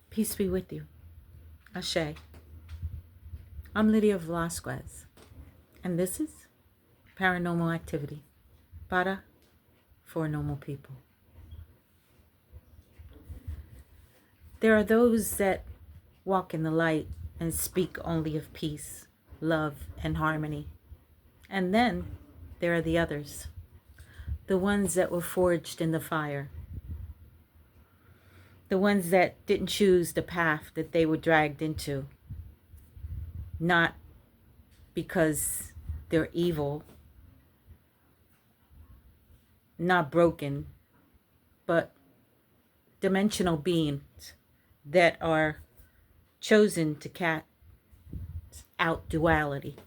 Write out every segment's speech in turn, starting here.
Peace be with you. Ashe. I'm Lydia Velasquez, and this is Paranormal Activity for normal people. There are those that walk in the light and speak only of peace, love, and harmony. And then there are the others, the ones that were forged in the fire, the ones that didn't choose the path that they were dragged into, not because they're evil, not broken, but dimensional beings that are chosen to cast out duality.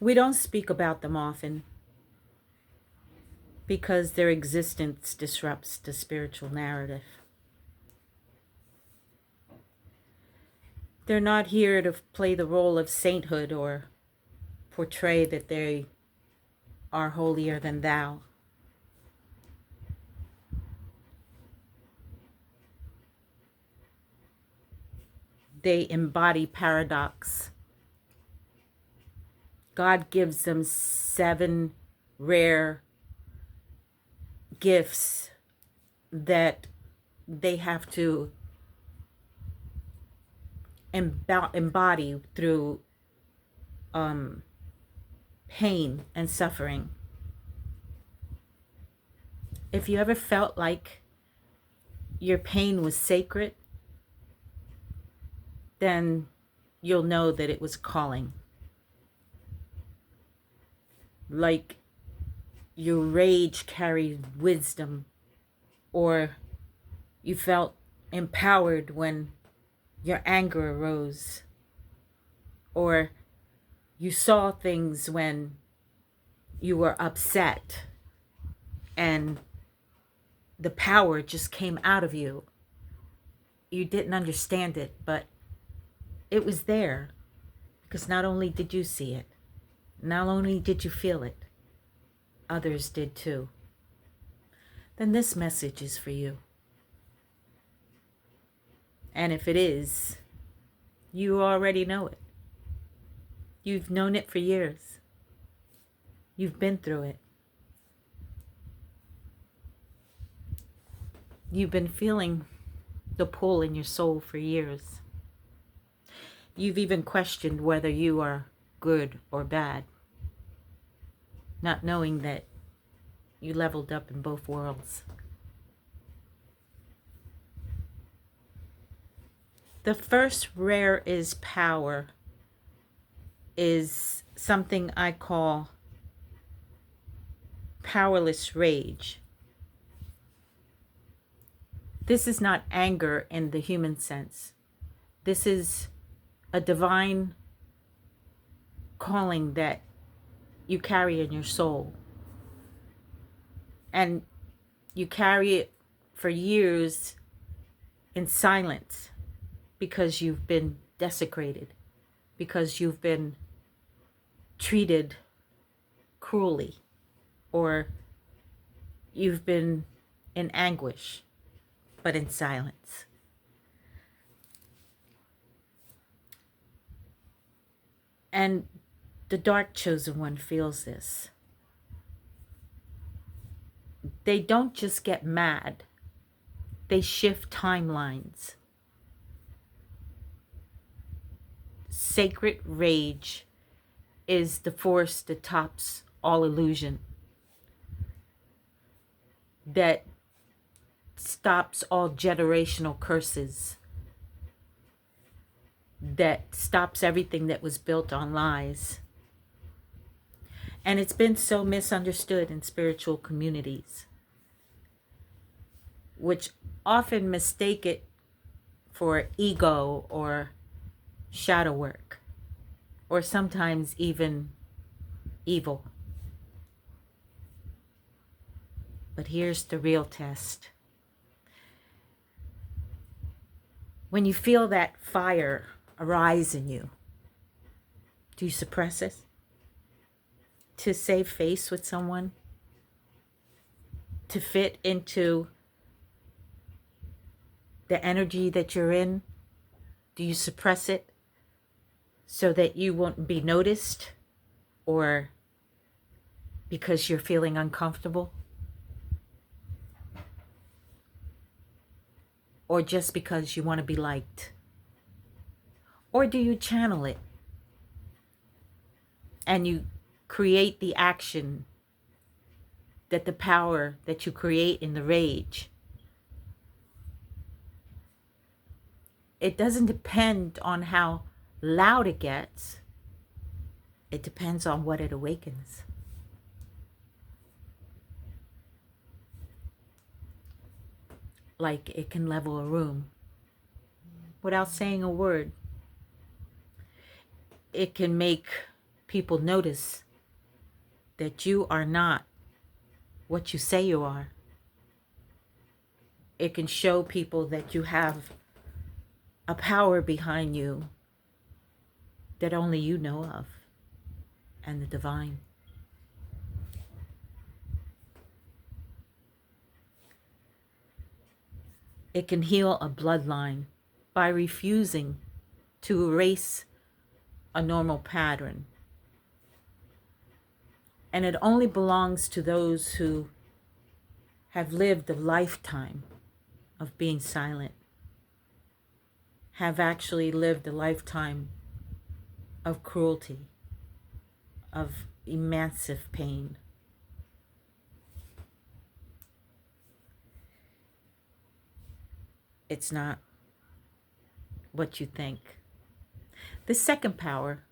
We don't speak about them often because their existence disrupts the spiritual narrative. They're not here to play the role of sainthood or portray that they are holier than thou. They embody paradox. God gives them 7 rare gifts that they have to embody through pain and suffering. If you ever felt like your pain was sacred, then you'll know that it was calling. Like your rage carried wisdom, or you felt empowered when your anger arose, or you saw things when you were upset and the power just came out of you. You didn't understand it, but it was there because not only did you see it, not only did you feel it, others did too. Then this message is for you. And if it is, you already know it. You've known it for years. You've been through it. You've been feeling the pull in your soul for years. You've even questioned whether you are good or bad, not knowing that you leveled up in both worlds. The first rare is power, is something I call powerless rage. This is not anger in the human sense. This is a divine calling that you carry in your soul. And you carry it for years in silence because you've been desecrated, because you've been treated cruelly, or you've been in anguish, but in silence. And the dark chosen one feels this. They don't just get mad, they shift timelines. Sacred rage is the force that tops all illusion, that stops all generational curses, that stops everything that was built on lies. And it's been so misunderstood in spiritual communities, which often mistake it for ego or shadow work, or sometimes even evil. But here's the real test. When you feel that fire arise in you, do you suppress it to save face with someone, to fit into the energy that you're in? Do you suppress it so that you won't be noticed, or because you're feeling uncomfortable, or just because you want to be liked? Or do you channel it and you create the action that the power that you create in the rage? It doesn't depend on how loud it gets. It depends on what it awakens. Like, it can level a room without saying a word. It can make people notice that you are not what you say you are. It can show people that you have a power behind you that only you know of, and the divine. It can heal a bloodline by refusing to erase a normal pattern. And it only belongs to those who have lived a lifetime of being silent, have actually lived a lifetime of cruelty, of immense pain. It's not what you think. The second power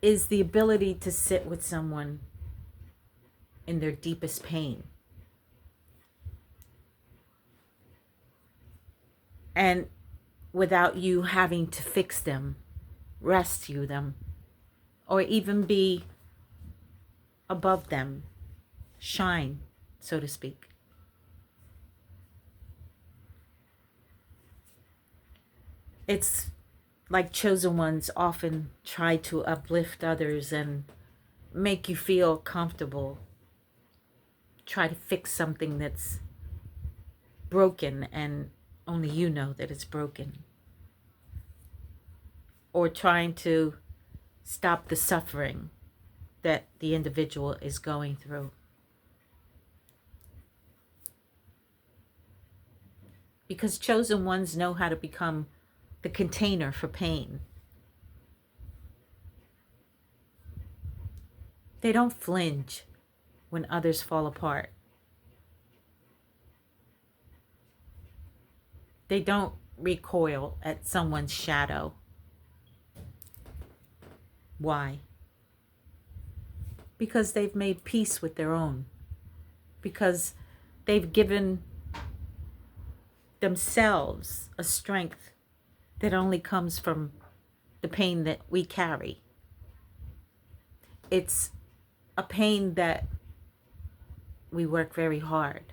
is the ability to sit with someone in their deepest pain and without you having to fix them, rescue them, or even be above them, shine, so to speak. It's like chosen ones often try to uplift others and make you feel comfortable, try to fix something that's broken and only you know that it's broken, or trying to stop the suffering that the individual is going through. Because chosen ones know how to become the container for pain. They don't flinch when others fall apart. They don't recoil at someone's shadow. Why? Because they've made peace with their own. Because they've given themselves a strength that only comes from the pain that we carry. It's a pain that we work very hard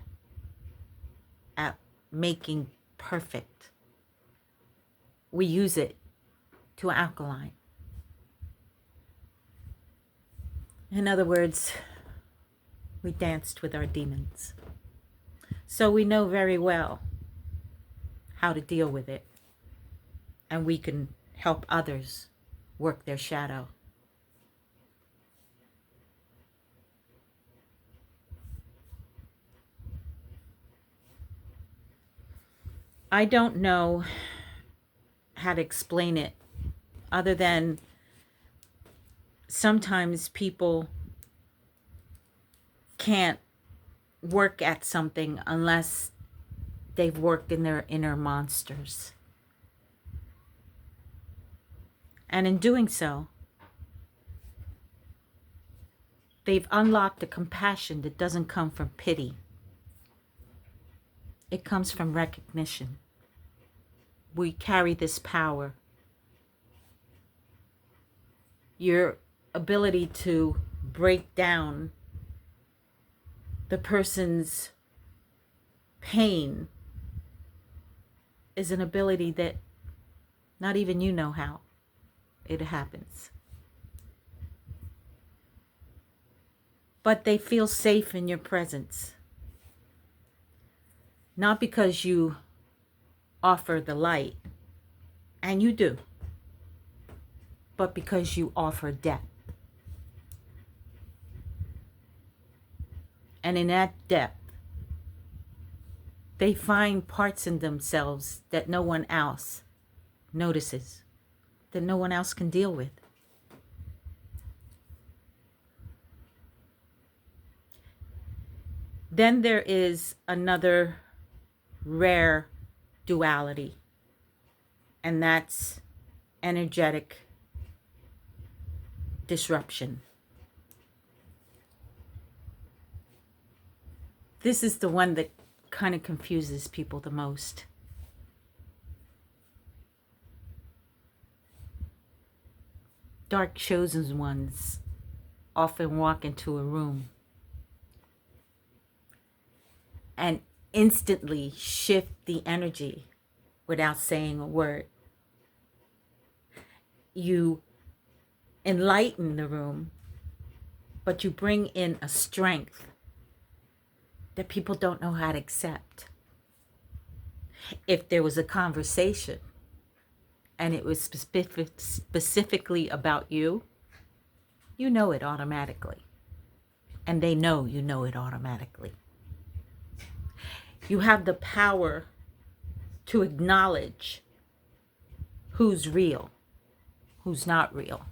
at making perfect. We use it to alkaline. In other words, we danced with our demons. So we know very well how to deal with it. And we can help others work their shadow. I don't know how to explain it other than sometimes people can't work at something unless they've worked in their inner monsters. And in doing so, they've unlocked a compassion that doesn't come from pity. It comes from recognition. We carry this power. Your ability to break down the person's pain is an ability that not even you know how it happens. But they feel safe in your presence. Not because you offer the light, and you do, but because you offer depth. And in that depth, they find parts in themselves that no one else notices, that no one else can deal with. Then there is another rare duality, and that's energetic disruption. This is the one that kind of confuses people the most. Dark chosen ones often walk into a room and instantly shift the energy without saying a word. You enlighten the room, but you bring in a strength that people don't know how to accept. If there was a conversation and it was specifically about you, you know it automatically. And they know you know it automatically. You have the power to acknowledge who's real, who's not real.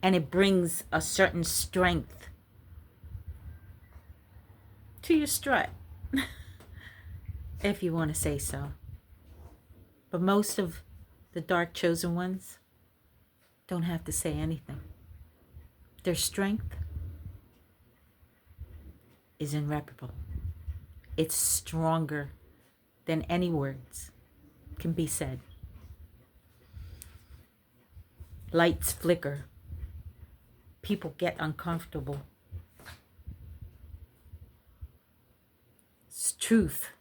And it brings a certain strength to your strut, if you want to say so. But most of the dark chosen ones don't have to say anything. Their strength is irreparable. It's stronger than any words can be said. Lights flicker. People get uncomfortable. Truth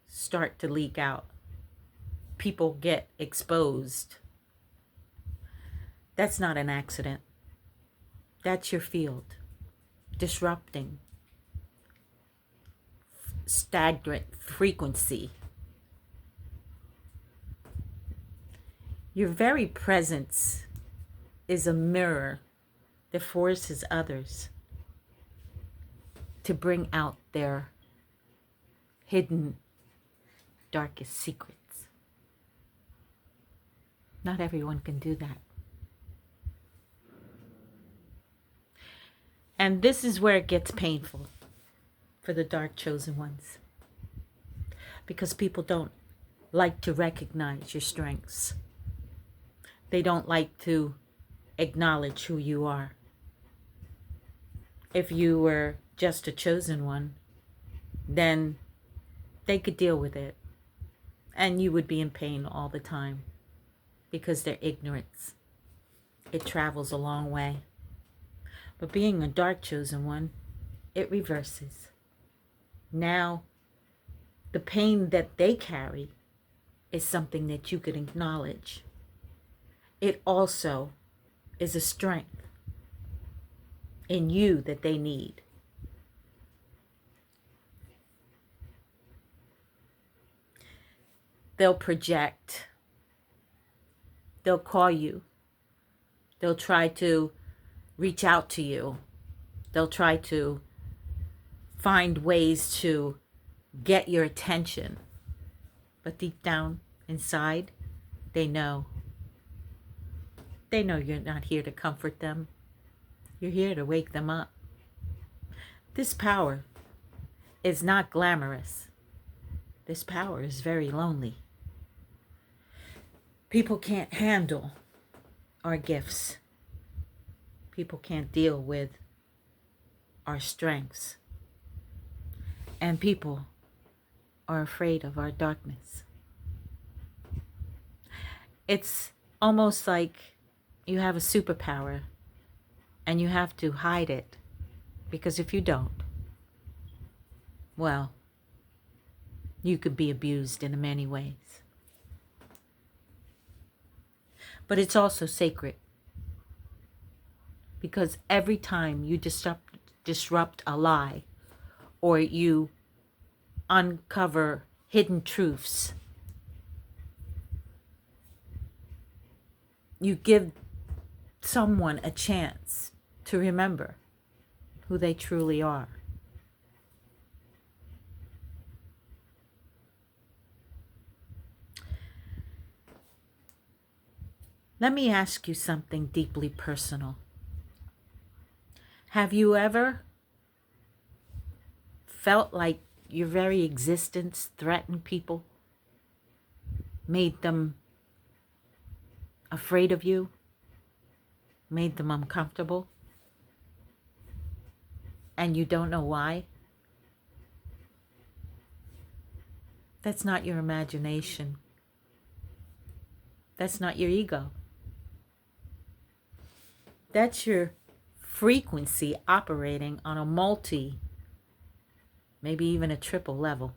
start to leak out. People get exposed. That's not an accident. That's your field. Disrupting. Stagnant frequency. Your very presence is a mirror that forces others to bring out their hidden, darkest secrets. Not everyone can do that. And this is where it gets painful for the dark chosen ones, because people don't like to recognize your strengths. They don't like to acknowledge who you are. If you were just a chosen one, then they could deal with it, and you would be in pain all the time because their ignorance, it travels a long way. But being a dark chosen one, it reverses. Now, the pain that they carry is something that you can acknowledge. It also is a strength in you that they need. They'll project. They'll call you. They'll try to reach out to you. They'll try to find ways to get your attention. But deep down inside, they know. They know you're not here to comfort them. You're here to wake them up. This power is not glamorous. This power is very lonely. People can't handle our gifts. People can't deal with our strengths. And people are afraid of our darkness. It's almost like you have a superpower and you have to hide it, because if you don't, well, you could be abused in many ways. But it's also sacred, because every time you disrupt a lie, or you uncover hidden truths. You give someone a chance to remember who they truly are. Let me ask you something deeply personal. Have you ever felt like your very existence threatened people, made them afraid of you, made them uncomfortable, and you don't know why? That's not your imagination. That's not your ego. That's your frequency operating on a multi, maybe even a triple level.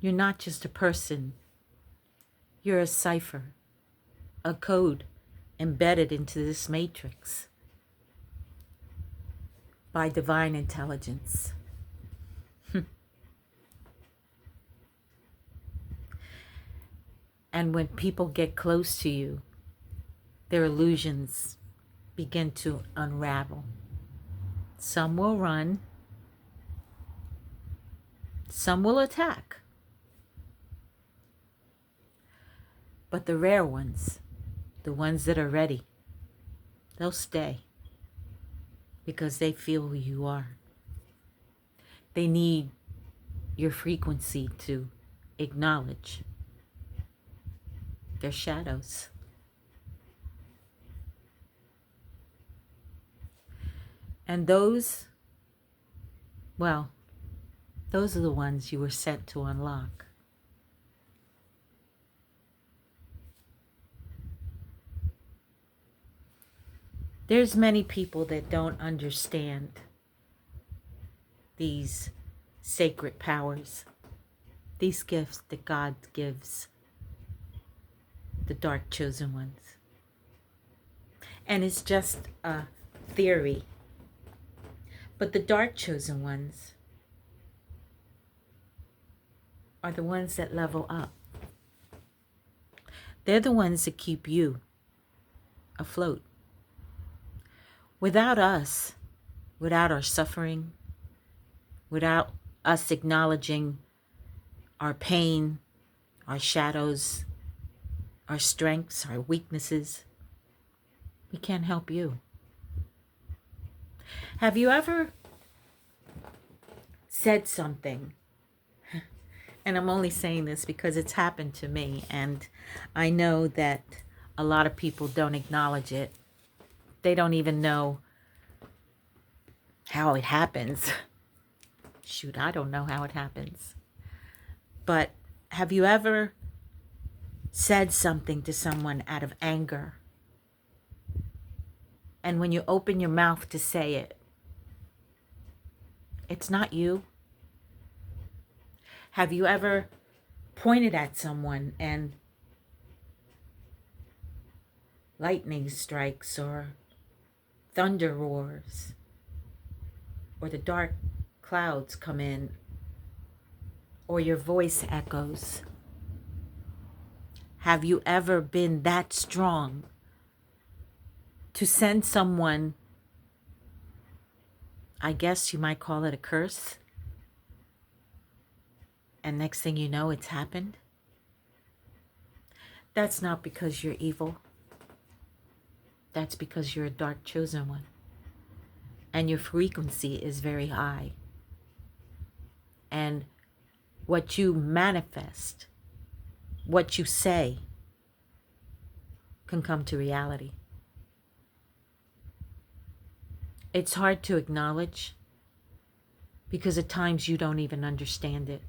You're not just a person. You're a cipher, a code embedded into this matrix by divine intelligence. And when people get close to you, their illusions begin to unravel. Some will run, some will attack. But the rare ones, the ones that are ready, they'll stay because they feel who you are. They need your frequency to acknowledge their shadows. And those, well, those are the ones you were sent to unlock. There's many people that don't understand these sacred powers, these gifts that God gives the dark chosen ones. And it's just a theory. But the dark chosen ones are the ones that level up. They're the ones that keep you afloat. Without us, without our suffering, without us acknowledging our pain, our shadows, our strengths, our weaknesses, we can't help you. Have you ever said something? And I'm only saying this because it's happened to me, and I know that a lot of people don't acknowledge it. They don't even know how it happens. Shoot, I don't know how it happens. But have you ever said something to someone out of anger? And when you open your mouth to say it, it's not you. Have you ever pointed at someone and lightning strikes or thunder roars or the dark clouds come in or your voice echoes? Have you ever been that strong to send someone, I guess you might call it a curse, and next thing you know, it's happened? That's not because you're evil. That's because you're a dark chosen one. And your frequency is very high. And what you manifest, what you say, can come to reality. It's hard to acknowledge because at times you don't even understand it.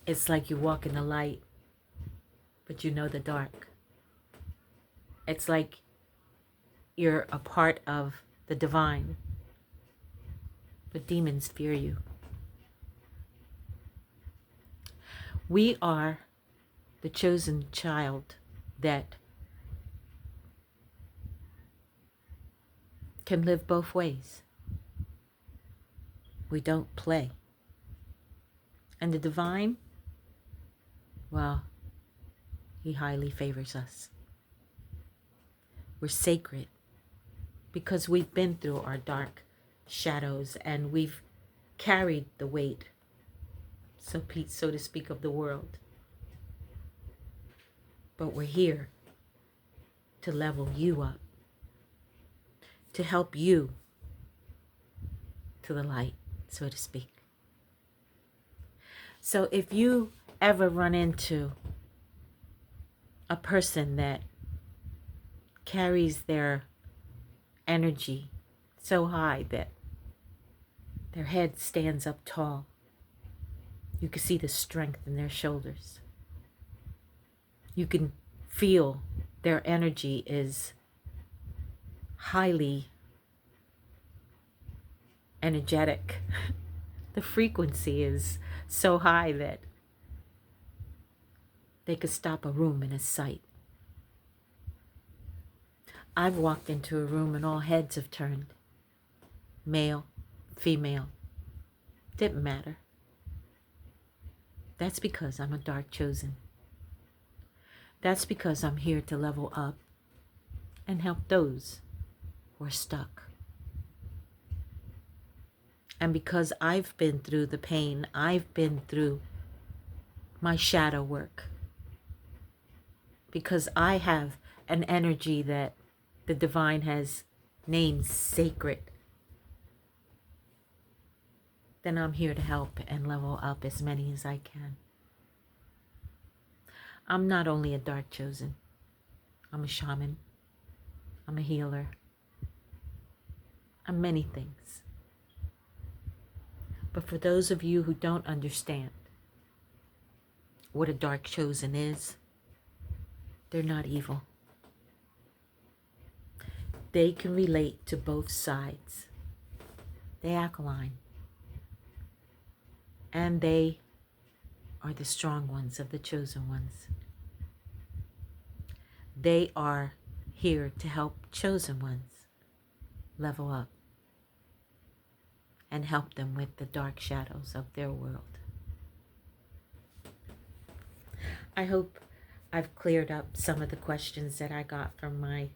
It's like you walk in the light, but you know the dark. It's like you're a part of the divine, but demons fear you. We are the chosen child that can live both ways. We don't play. And the divine, well, he highly favors us. We're sacred because we've been through our dark shadows and we've carried the weight, so to speak, of the world. But we're here to level you up, to help you to the light, so to speak. So if you ever run into a person that carries their energy so high that their head stands up tall, you can see the strength in their shoulders. You can feel their energy is highly energetic. The frequency is so high that they could stop a room in a sight. I've walked into a room and all heads have turned. Male, female, didn't matter. That's because I'm a dark chosen. That's because I'm here to level up and help those who are stuck. And because I've been through the pain, I've been through my shadow work, because I have an energy that the divine has named sacred, then I'm here to help and level up as many as I can. I'm not only a dark chosen, I'm a shaman, I'm a healer, I'm many things. But for those of you who don't understand what a dark chosen is, they're not evil. They can relate to both sides. They alkaline. And they are the strong ones of the chosen ones. They are here to help chosen ones level up and help them with the dark shadows of their world. I hope I've cleared up some of the questions that I got from my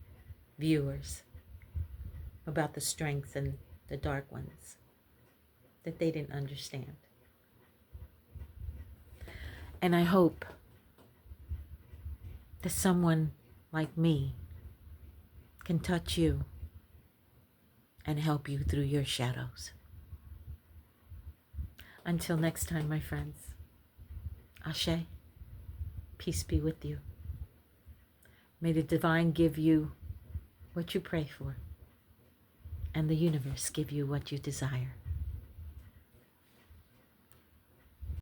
viewers about the strengths and the dark ones that they didn't understand. And I hope that someone like me can touch you and help you through your shadows. Until next time, my friends, Ashe, peace be with you. May the divine give you what you pray for, and the universe give you what you desire.